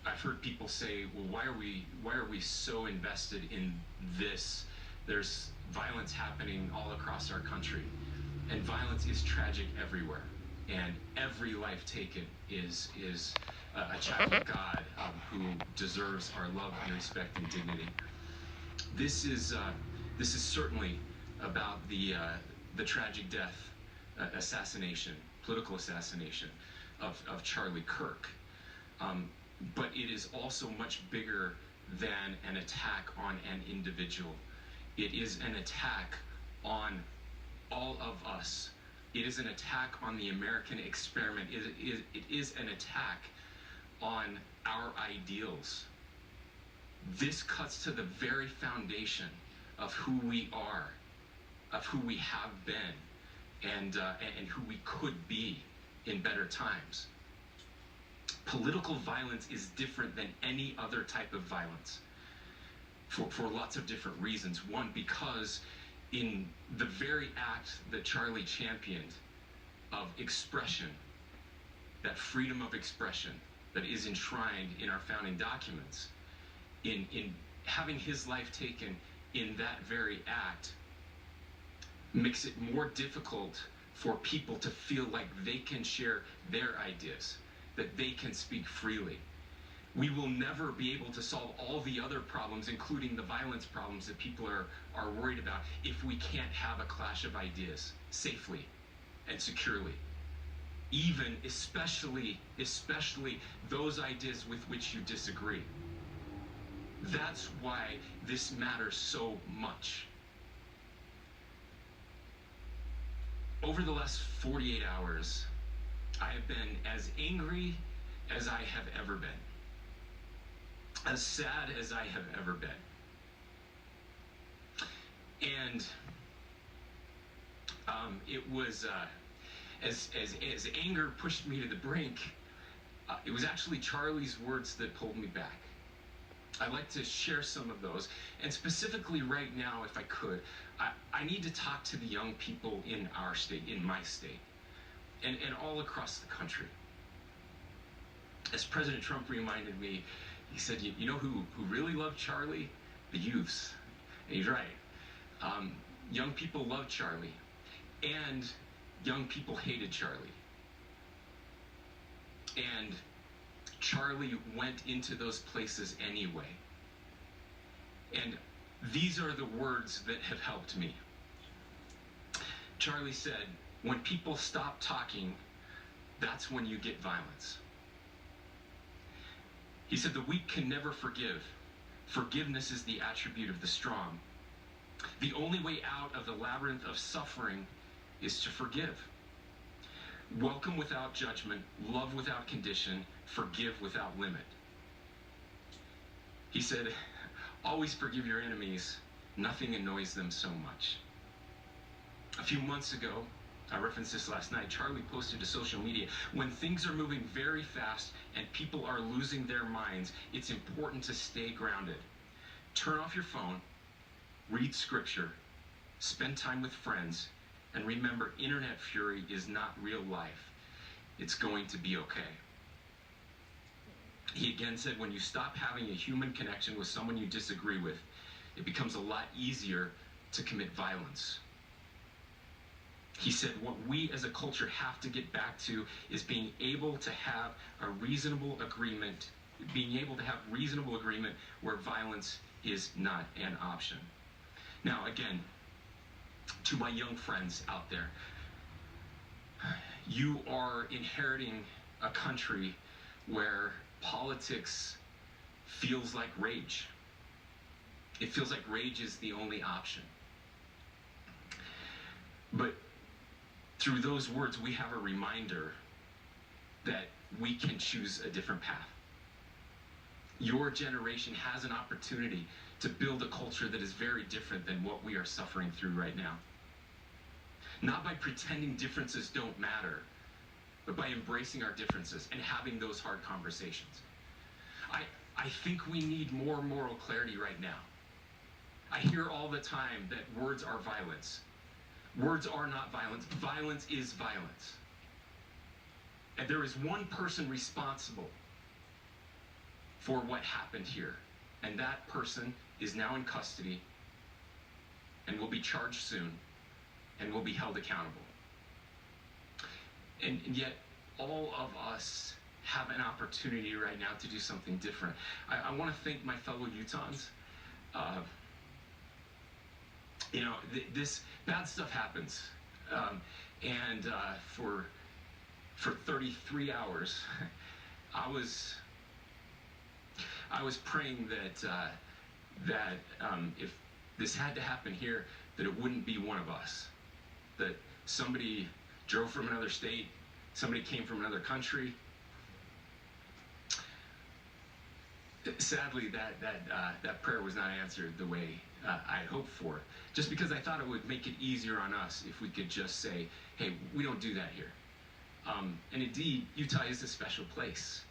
I've heard people say, well, why are we so invested in this? There's violence happening all across our country, and violence is tragic everywhere, and every life taken is a child of God who deserves our love and respect and dignity. This is certainly about the tragic death, political assassination of Charlie Kirk. But it is also much bigger than an attack on an individual. It is an attack on all of us. It is an attack on the American experiment. It is an attack on our ideals. This cuts to the very foundation of who we are, of who we have been, and who we could be in better times. Political violence is different than any other type of violence for lots of different reasons. One, because in the very act that Charlie championed of expression, that freedom of expression that is enshrined in our founding documents, in having his life taken in that very act, makes it more difficult for people to feel like they can share their ideas, that they can speak freely. We will never be able to solve all the other problems, including the violence problems that people are worried about, if we can't have a clash of ideas safely and securely. Especially those ideas with which you disagree. That's why this matters so much. Over the last 48 hours, I have been as angry as I have ever been, as sad as I have ever been. And it was, as anger pushed me to the brink, it was actually Charlie's words that pulled me back. I'd like to share some of those, and specifically right now, if I could, I need to talk to the young people in our state, in my state, and all across the country. As President Trump reminded me, he said, you know who really loved Charlie? The youths. And he's right. Young people loved Charlie, and young people hated Charlie. And Charlie went into those places anyway. And these are the words that have helped me. Charlie said, when people stop talking, that's when you get violence. He said, the weak can never forgive. Forgiveness is the attribute of the strong. The only way out of the labyrinth of suffering is to forgive. Welcome without judgment, love without condition, forgive without limit. He said, always forgive your enemies. Nothing annoys them so much. A few months ago, I referenced this last night, Charlie posted to social media, when things are moving very fast and people are losing their minds, it's important to stay grounded. Turn off your phone, read scripture, spend time with friends, and remember, internet fury is not real life. It's going to be okay. He again said, when you stop having a human connection with someone you disagree with, it becomes a lot easier to commit violence. He said, what we as a culture have to get back to is being able to have a reasonable agreement, where violence is not an option. Now, again, to my young friends out there, you are inheriting a country where politics feels like rage. It feels like rage is the only option. But through those words, we have a reminder that we can choose a different path. Your generation has an opportunity to build a culture that is very different than what we are suffering through right now. Not by pretending differences don't matter, but by embracing our differences and having those hard conversations. I think we need more moral clarity right now. I hear all the time that words are violence. Words are not violence. Violence is violence. And there is one person responsible for what happened here. And that person is now in custody and will be charged soon and will be held accountable. And yet, all of us have an opportunity right now to do something different. I want to thank my fellow Utahns. This bad stuff happens. For 33 hours, I was praying that if this had to happen here, that it wouldn't be one of us. That somebody drove from another state, somebody came from another country. Sadly, that prayer was not answered the way I had hoped for. Just because I thought it would make it easier on us if we could just say, hey, we don't do that here. And indeed, Utah is a special place.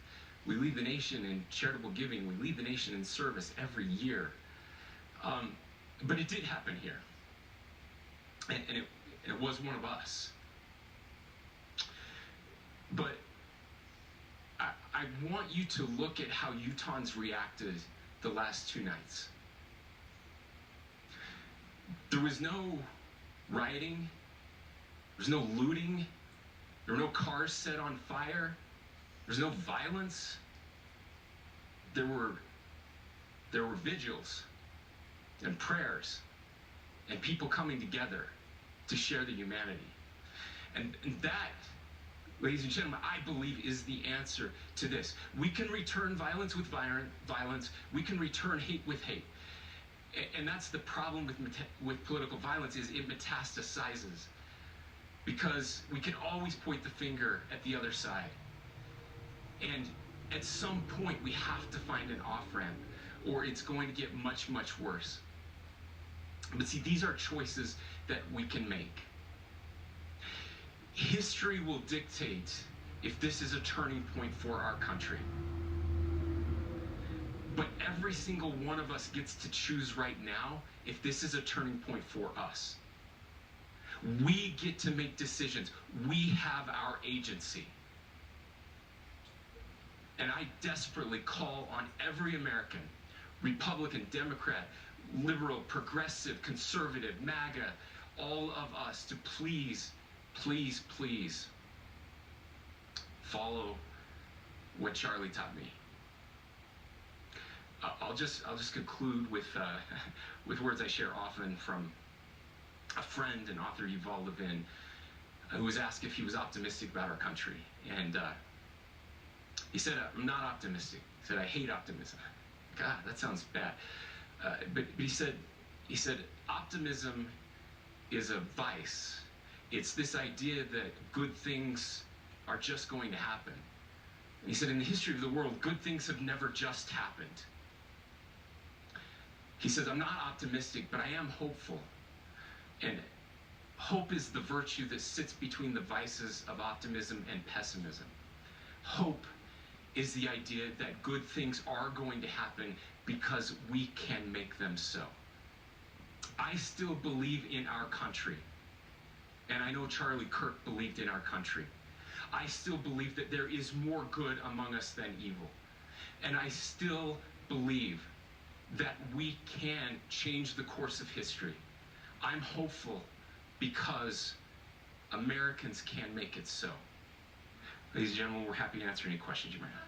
We lead the nation in charitable giving. We lead the nation in service every year. But it did happen here. And it was one of us. But I want you to look at how Utahns reacted the last 2 nights. There was no rioting. There was no looting. There were no cars set on fire. There was no violence. There were vigils and prayers and people coming together to share the humanity. And that, ladies and gentlemen, I believe is the answer to this. We can return violence with violence. We can return hate with hate. And that's the problem with political violence, is it metastasizes. Because we can always point the finger at the other side. And at some point, we have to find an off-ramp, or it's going to get much, much worse. But see, these are choices that we can make. History will dictate if this is a turning point for our country. But every single one of us gets to choose right now if this is a turning point for us. We get to make decisions. We have our agency. And I desperately call on every American, Republican, Democrat, liberal, progressive, conservative, MAGA, all of us to please, please, please follow what Charlie taught me. I'll just conclude with words I share often from a friend and author, Yuval Levin, who was asked if he was optimistic about our country. And he said, I'm not optimistic. He said, I hate optimism. God, that sounds bad. But he said, optimism is a vice. It's this idea that good things are just going to happen. And he said, in the history of the world, good things have never just happened. He says, I'm not optimistic, but I am hopeful. And hope is the virtue that sits between the vices of optimism and pessimism. Hope is the idea that good things are going to happen because we can make them so. I still believe in our country. And I know Charlie Kirk believed in our country. I still believe that there is more good among us than evil. And I still believe that we can change the course of history. I'm hopeful because Americans can make it so. Ladies and gentlemen, we're happy to answer any questions you might have.